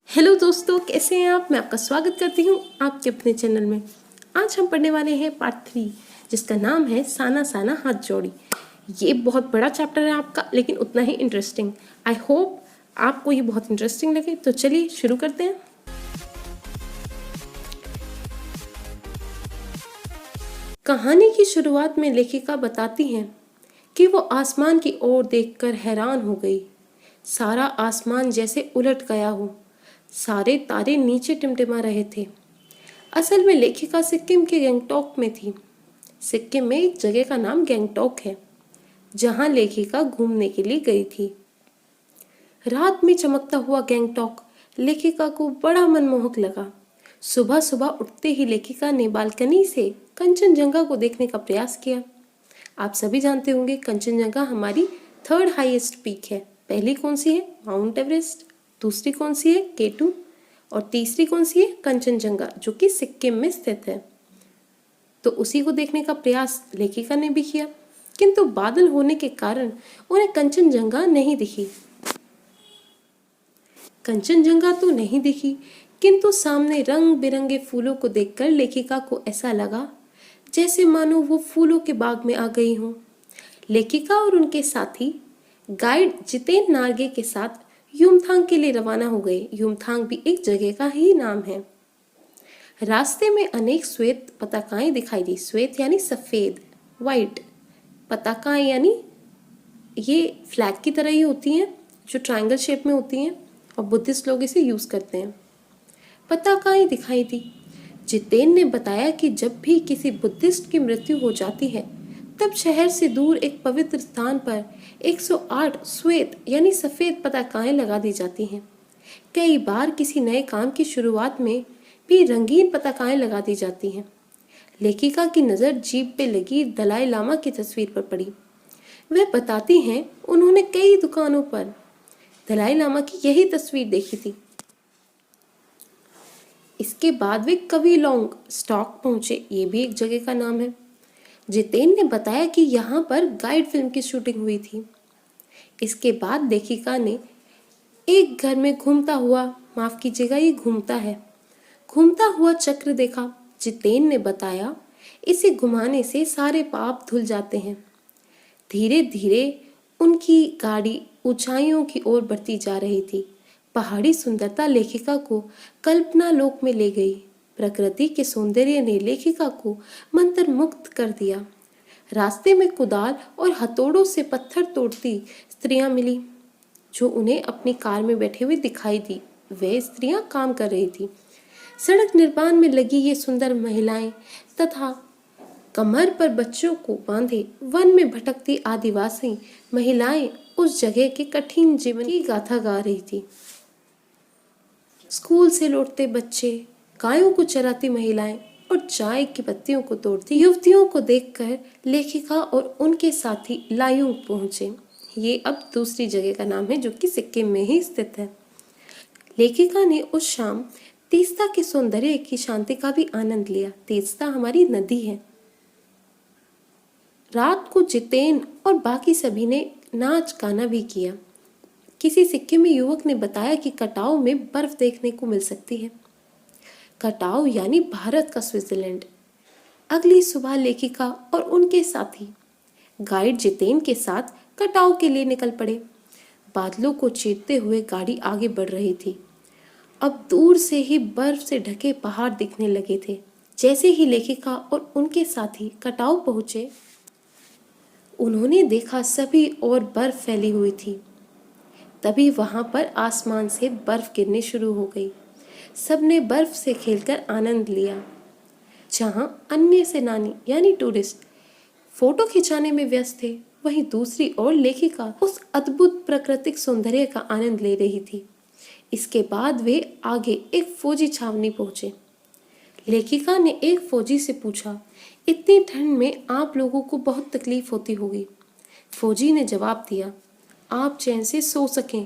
Hello दोस्तों, कैसे हैं आप। मैं आपका स्वागत करती हूँ आपके अपने चैनल में। आज हम पढ़ने वाले हैं पार्ट 3, जिसका नाम है साना साना हाथ जोड़ी। ये बहुत बड़ा चैप्टर है आपका, लेकिन उतना ही इंटरेस्टिंग। आई होप आपको ये बहुत इंटरेस्टिंग लगे। तो चलिए शुरू करते हैं। कहानी की शुरुआत में लेखिका बताती हैं कि वो आसमान की ओर देखकर हैरान हो गई। सारा आसमान जैसे उलट गया हो, सारे तारे नीचे टिमटिमा रहे थे। असल में लेखिका सिक्किम के गंगटोक में थी। सिक्किम में एक जगह का नाम गंगटोक है, जहां लेखिका घूमने के लिए गई थी। रात में चमकता हुआ गंगटोक लेखिका को बड़ा मनमोहक लगा। सुबह सुबह उठते ही लेखिका ने बालकनी से कंचनजंगा को देखने का प्रयास किया। आप सभी जानते होंगे कंचनजंगा हमारी थर्ड हाईएस्ट पीक है। पहली कौन सी है? Mount Everest. दूसरी कौन सी है? केटू। और तीसरी कौन सी है? कंचनजंगा, जो कि सिक्किम में स्थित है। तो उसी को देखने का प्रयास लेखिका ने भी किया, किंतु बादल होने के कारण उन्हें कंचनजंगा नहीं दिखी। कंचनजंगा तो नहीं दिखी, किंतु सामने रंग बिरंगे फूलों को देखकर लेखिका को ऐसा लगा जैसे मानो वो फूलों के बाग में आ गई हो। लेखिका और उनके साथी गाइड जितेन नार्गे के साथ युमथांग के लिए रवाना हो गए। युमथांग भी एक जगह का ही नाम है। रास्ते में अनेक श्वेत पताकाएं दिखाई दी। श्वेत यानी सफेद, वाइट। पताकाएं यानी ये फ्लैग की तरह ही होती हैं, जो ट्रायंगल शेप में होती हैं, और बुद्धिस्ट लोग इसे यूज करते हैं। पताकाएं दिखाई दी। जितेन ने बताया कि जब भी किसी बुद्धिस्ट की मृत्यु हो जाती है, तब शहर से दूर एक पवित्र स्थान पर 108 श्वेत यानी सफेद पताकाएं लगा दी जाती हैं। कई बार किसी नए काम की शुरुआत में भी रंगीन पताकाएं लगा दी जाती हैं। लेखिका की नज़र जीप पे लगी दलाई लामा की तस्वीर पर पड़ी। वह बताती हैं उन्होंने कई दुकानों पर दलाई लामा की यही तस्वीर देखी थी। इसके बाद वे कविलोंग स्टॉक पहुंचे। ये भी एक जगह का नाम है। जितेन ने बताया कि यहाँ पर गाइड फिल्म की शूटिंग हुई थी। इसके बाद लेखिका ने एक घर में घूमता हुआ, माफ कीजिएगा ये घूमता है, घूमता हुआ चक्र देखा। जितेन ने बताया इसे घुमाने से सारे पाप धुल जाते हैं। धीरे धीरे उनकी गाड़ी ऊंचाइयों की ओर बढ़ती जा रही थी। पहाड़ी सुंदरता लेखिका को कल्पना लोक में ले गई। प्रकृति के सौंदर्य ने लेखिका को मंत्र मुक्त कर दिया। रास्ते में कुदाल और हथौड़ों से पत्थर तोड़ती स्त्रियां मिली, जो उन्हें अपनी कार में बैठे हुए दिखाई दी। वे स्त्रियां काम कर रही थी। सड़क निर्माण में लगी ये सुंदर महिलाएं तथा कमर पर बच्चों को बांधे वन में भटकती आदिवासी महिलाएं उस जगह के कठिन जीवन की गाथा गा रही थी। स्कूल से लौटते बच्चे, गायों को चराती महिलाएं और चाय की पत्तियों को तोड़ती युवतियों को देखकर लेखिका और उनके साथी लायुंग पहुंचे। ये अब दूसरी जगह का नाम है, जो कि सिक्किम में ही स्थित है। लेखिका ने उस शाम तीस्ता के सौंदर्य की शांति का भी आनंद लिया। तीस्ता हमारी नदी है। रात को जितेन और बाकी सभी ने नाच गाना भी किया। किसी सिक्किमी युवक ने बताया कि कटाव में बर्फ देखने को मिल सकती है। कटाव यानी भारत का स्विट्जरलैंड। अगली सुबह लेखिका और उनके साथी गाइड जितेन के साथ कटाव के लिए निकल पड़े। बादलों को चीरते हुए गाड़ी आगे बढ़ रही थी। अब दूर से ही बर्फ से ढके पहाड़ दिखने लगे थे। जैसे ही लेखिका और उनके साथी कटाव पहुंचे, उन्होंने देखा सभी और बर्फ फैली हुई थी। तभी वहां पर आसमान से बर्फ गिरने शुरू हो गई। सबने बर्फ से खेलकर आनंद लिया। जहां अन्य सेनानी यानी टूरिस्ट फोटो खिंचाने में व्यस्त थे, वहीं दूसरी ओर लेखिका उस अद्भुत प्राकृतिक सौंदर्य का आनंद ले रही थी। इसके बाद वे आगे एक फौजी छावनी पहुंचे। लेखिका ने एक फौजी से पूछा, इतनी ठंड में आप लोगों को बहुत तकलीफ होती होगी। फौजी ने जवाब दिया, आप चैन से सो सकें,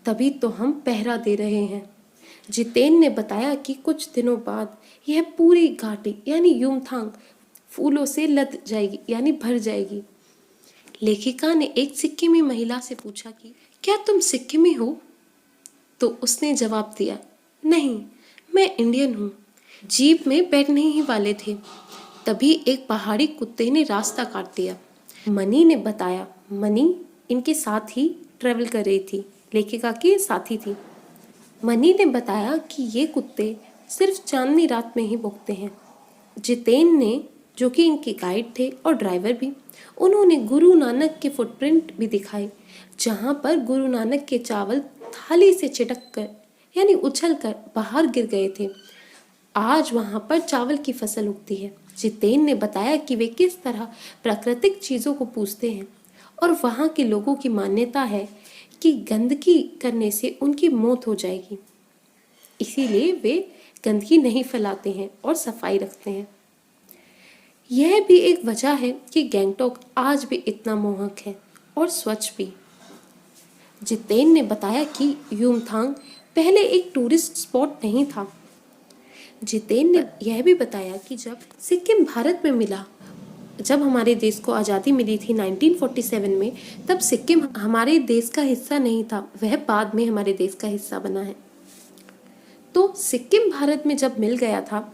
तभी तो हम पहरा दे रहे हैं। जितेन ने बताया कि कुछ दिनों बाद यह पूरी घाटी यानी युमथांग फूलों से लद जाएगी यानी भर जाएगी। लेखिका ने एक सिक्किमी महिला से पूछा कि क्या तुम सिक्किमी हो? तो उसने जवाब दिया, नहीं, मैं इंडियन हूँ। जीप में बैठने ही वाले थे, तभी एक पहाड़ी कुत्ते ने रास्ता काट दिया। मनी ने बताया। मनी इनके साथ ही ट्रेवल कर रही थी, लेखिका की साथी थी। मनी ने बताया कि ये कुत्ते सिर्फ चांदनी रात में ही भौंकते हैं। जितेन ने, जो कि इनके गाइड थे और ड्राइवर भी, उन्होंने गुरु नानक के फुटप्रिंट भी दिखाए, जहाँ पर गुरु नानक के चावल थाली से चिटक कर यानी उछल कर बाहर गिर गए थे। आज वहाँ पर चावल की फसल उगती है। जितेन ने बताया कि वे किस तरह प्राकृतिक चीज़ों को पूजते हैं और वहाँ के लोगों की मान्यता है कि गंदगी करने से उनकी मौत हो जाएगी, इसीलिए वे गंदगी नहीं फैलाते हैं और सफाई रखते हैं। यह भी एक वजह है कि गैंगटॉक आज भी इतना मोहक है और स्वच्छ भी। जितेन ने बताया कि युमथांग पहले एक टूरिस्ट स्पॉट नहीं था। जितेन ने यह भी बताया कि जब सिक्किम भारत में मिला, जब हमारे देश को आज़ादी मिली थी 1947 में, तब सिक्किम हमारे देश का हिस्सा नहीं था, वह बाद में हमारे देश का हिस्सा बना है। तो सिक्किम भारत में जब मिल गया था,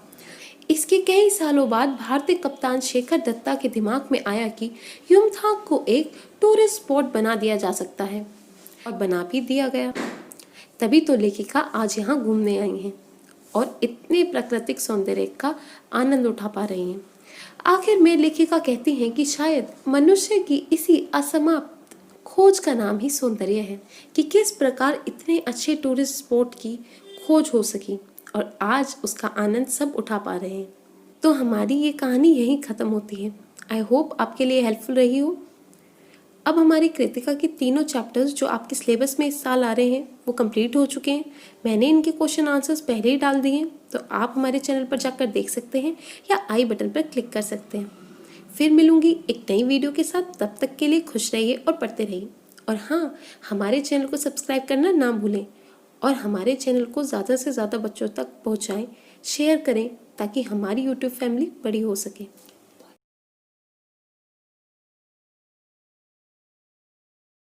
इसके कई सालों बाद भारतीय कप्तान शेखर दत्ता के दिमाग में आया कि युमथांग को एक टूरिस्ट स्पॉट बना दिया जा सकता है, और बना भी दिया गया। तभी तो लेखिका आज यहाँ घूमने आई हैं और इतने प्राकृतिक सौंदर्य का आनंद उठा पा रही हैं। आखिर में लेखिका कहती हैं कि शायद मनुष्य की इसी असमाप्त खोज का नाम ही सौंदर्य है, कि किस प्रकार इतने अच्छे टूरिस्ट स्पॉट की खोज हो सकी और आज उसका आनंद सब उठा पा रहे हैं। तो हमारी ये कहानी यहीं ख़त्म होती है। आई होप आपके लिए हेल्पफुल रही हो। अब हमारी कृतिका के तीनों चैप्टर्स जो आपके सिलेबस में इस साल आ रहे हैं वो कंप्लीट हो चुके हैं। मैंने इनके क्वेश्चन आंसर्स पहले ही डाल दिए हैं, तो आप हमारे चैनल पर जाकर देख सकते हैं या आई बटन पर क्लिक कर सकते हैं। फिर मिलूंगी एक नई वीडियो के साथ। तब तक के लिए खुश रहिए और पढ़ते रहिए। और हाँ, हमारे चैनल को सब्सक्राइब करना ना भूलें और हमारे चैनल को ज़्यादा से ज़्यादा बच्चों तक पहुँचाएँ, शेयर करें, ताकि हमारी यूट्यूब फैमिली बड़ी हो सके।